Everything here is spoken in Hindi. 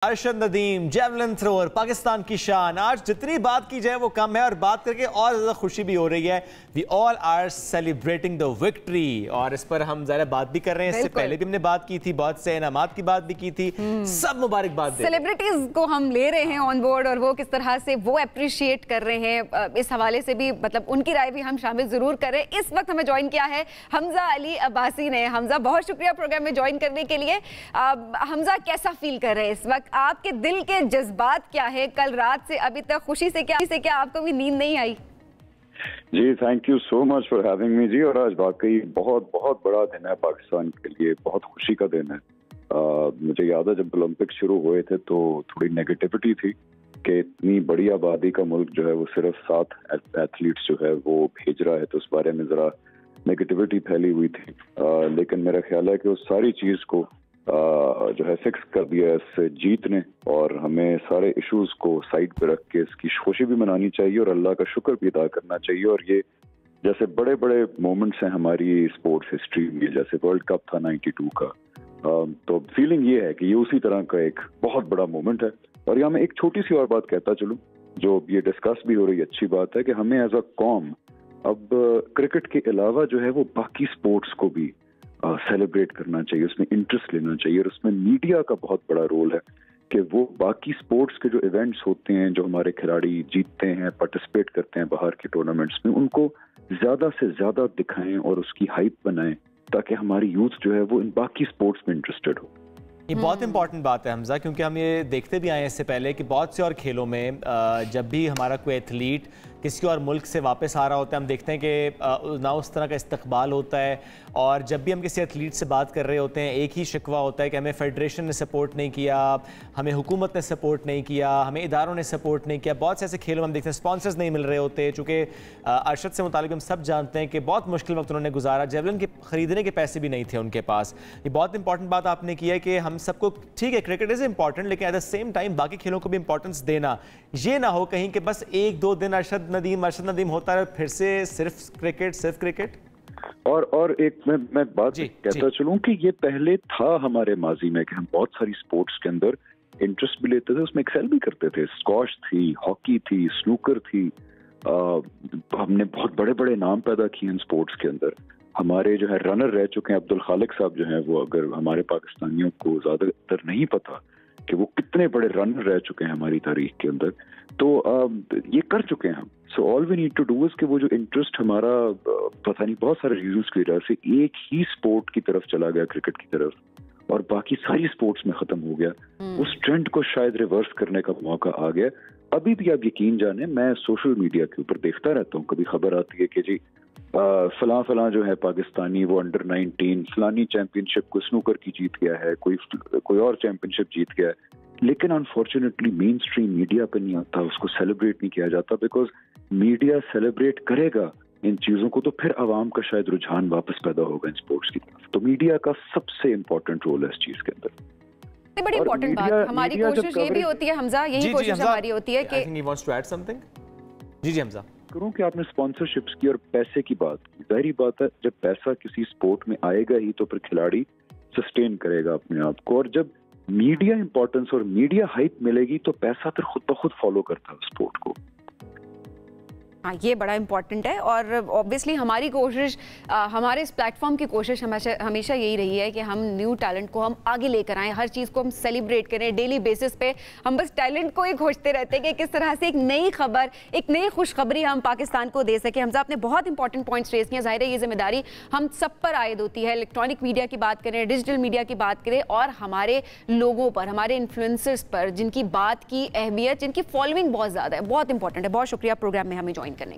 अरशद नदीम जेवलिन थ्रोअर पाकिस्तान की शान। आज जितनी बात की जाए वो कम है और बात करके और ज्यादा खुशी भी हो रही है। We all are celebrating the victory और इस पर हम ज़रा बात भी कर रहे हैं। इससे पहले भी हमने बात की थी, बहुत से इनामात की बात भी की थी। सब मुबारकबाद सेलिब्रिटीज को हम ले रहे हैं ऑन बोर्ड और वो किस तरह से वो अप्रिशिएट कर रहे हैं, इस हवाले से भी मतलब उनकी राय भी हम शामिल जरूर करें। इस वक्त हमें ज्वाइन किया है हमजा अली अब्बासी ने। हमजा, बहुत शुक्रिया प्रोग्राम में ज्वाइन करने के लिए। हमजा, कैसा फील कर रहे हैं इस वक्त? आपके दिल के जज्बात क्या है? कल रात से अभी तक खुशी से क्या आपको भी नींद नहीं आई? जी, thank you so much for having me ji. और आज वाकई बहुत बहुत बड़ा दिन है पाकिस्तान के लिए, बहुत खुशी का दिन है। मुझे याद है जब ओलंपिक शुरू हुए थे तो थोड़ी नेगेटिविटी थी कि इतनी बड़ी आबादी का मुल्क जो है वो सिर्फ 7 एथलीट्स जो है वो भेज रहा है, तो उस बारे में जरा नेगेटिविटी फैली हुई थी। लेकिन मेरा ख्याल है कि उस सारी चीज को जो है फिक्स कर दिया इस जीत ने, और हमें सारे इश्यूज को साइड पे रख के इसकी खुशी भी मनानी चाहिए और अल्लाह का शुक्र भी अदा करना चाहिए। और ये जैसे बड़े बड़े मोमेंट्स हैं हमारी स्पोर्ट्स हिस्ट्री में, जैसे वर्ल्ड कप था 92 का, तो फीलिंग ये है कि ये उसी तरह का एक बहुत बड़ा मोमेंट है। और यहाँ मैं एक छोटी सी और बात कहता चलूँ, जो ये डिस्कस भी हो रही अच्छी बात है कि हमें एज अ कॉम अब क्रिकेट के अलावा जो है वो बाकी स्पोर्ट्स को भी सेलिब्रेट करना चाहिए, उसमें इंटरेस्ट लेना चाहिए। और उसमें मीडिया का बहुत बड़ा रोल है कि वो बाकी स्पोर्ट्स के जो इवेंट्स होते हैं, जो हमारे खिलाड़ी जीतते हैं, पार्टिसिपेट करते हैं बाहर के टूर्नामेंट्स में, उनको ज्यादा से ज्यादा दिखाएं और उसकी हाइप बनाएं, ताकि हमारी यूथ जो है वो इन बाकी स्पोर्ट्स में इंटरेस्टेड हो। ये बहुत इंपॉर्टेंट बात है हमजा, क्योंकि हम ये देखते भी आए हैं इससे पहले कि बहुत से और खेलों में जब भी हमारा कोई एथलीट किसी और मुल्क से वापस आ रहा होता है, हम देखते हैं कि ना उस तरह का इस्तकबाल होता है। और जब भी हम किसी एथलीट से बात कर रहे होते हैं, एक ही शिकवा होता है कि हमें फेडरेशन ने सपोर्ट नहीं किया, हमें हुकूमत ने सपोर्ट नहीं किया, हमें इदारों ने सपोर्ट नहीं किया। बहुत से ऐसे खेलों में हम देखते हैं स्पॉन्सर्स नहीं मिल रहे होते। चूँकि अरशद से मुतालिक हम सब जानते हैं कि बहुत मुश्किल वक्त उन्होंने गुजारा, जेवलिन के खरीदने के पैसे भी नहीं थे उनके पास। ये बहुत इंपॉर्टेंट बात आपने की है कि हम सबको, ठीक है क्रिकेट इज़ इंपॉर्टेंट, लेकिन एट द सेम टाइम बाकी खेलों को भी इंपॉर्टेंस देना। ये ना हो कहीं कि बस 1-2 दिन अरशद नदीम होता है, फिर से सिर्फ क्रिकेट। और एक मैं बात कहता चलूं कि ये पहले था हमारे माजी में कि हम बहुत सारी स्पोर्ट्स के अंदर इंटरेस्ट भी लेते थे, उसमें एक्सेल भी करते थे। स्क्वॉश थी, हॉकी थी, स्नूकर थी। हमने बहुत बड़े बड़े नाम पैदा किए इन स्पोर्ट्स के अंदर। हमारे जो है रनर रह चुके हैं, अब्दुल खालिक साहब जो हैं वो, अगर हमारे पाकिस्तानियों को ज्यादातर नहीं पता कि वो कितने बड़े रनर रह चुके हैं हमारी तारीख के अंदर, तो ये कर चुके हैं हम। So all we need to do is कि वो जो इंटरेस्ट हमारा पता नहीं बहुत सारे रीजंस की वजह से एक ही स्पोर्ट की तरफ चला गया, क्रिकेट की तरफ, और बाकी सारी स्पोर्ट्स में खत्म हो गया, उस ट्रेंड को शायद रिवर्स करने का मौका आ गया। अभी भी आप यकीन जाने, मैं सोशल मीडिया के ऊपर देखता रहता हूँ, कभी खबर आती है कि जी फला जो है पाकिस्तानी वो अंडर 19 फलानी चैंपियनशिप को स्नूकर की जीत गया है, कोई और चैंपियनशिप जीत गया है, लेकिन अनफॉर्चुनेटली मेन स्ट्रीम मीडिया पे नहीं आता, उसको सेलिब्रेट नहीं किया जाता। बिकॉज मीडिया सेलिब्रेट करेगा इन चीजों को तो फिर आवाम का शायद रुझान वापस पैदा होगा इन स्पोर्ट्स की तरफ। तो मीडिया का सबसे इंपॉर्टेंट रोल है इस चीज के अंदर। बड़ी इंपॉर्टेंट बात, हमारी कोशिश ये भी होती है हमजा, यही कोशिश हमारी होती है कि जी हमजा करूं कि आपने स्पॉन्सरशिप्स की और पैसे की बात की। जाहिर बात है जब पैसा किसी स्पोर्ट में आएगा ही तो फिर खिलाड़ी सस्टेन करेगा अपने आप को, और जब मीडिया इंपॉर्टेंस और मीडिया हाइप मिलेगी तो पैसा फिर खुद ब खुद फॉलो करता है स्पोर्ट को। हाँ, ये बड़ा इंपॉर्टेंट है। और ऑब्वियसली हमारी कोशिश, हमारे इस प्लेटफॉर्म की कोशिश हमेशा यही रही है कि हम न्यू टैलेंट को हम आगे लेकर आएँ, हर चीज़ को हम सेलिब्रेट करें। डेली बेसिस पे हम बस टैलेंट को ही खोजते रहते हैं कि किस तरह से एक नई खबर, एक नई खुशखबरी हम पाकिस्तान को दे सकें। हमजा, आपने बहुत इंपॉर्टेंट पॉइंट्स रेज किए। जाहिर है ये जिम्मेदारी हम सब पर आयद होती है। इलेक्ट्रॉनिक मीडिया की बात करें, डिजिटल मीडिया की बात करें, और हमारे लोगों पर, हमारे इन्फ्लुएंसर्स पर, जिनकी बात की अहमियत, जिनकी फॉलोइंग बहुत ज़्यादा है, बहुत इंपॉर्टेंट है। बहुत शुक्रिया प्रोग्राम में हमें ज्वाइन करने।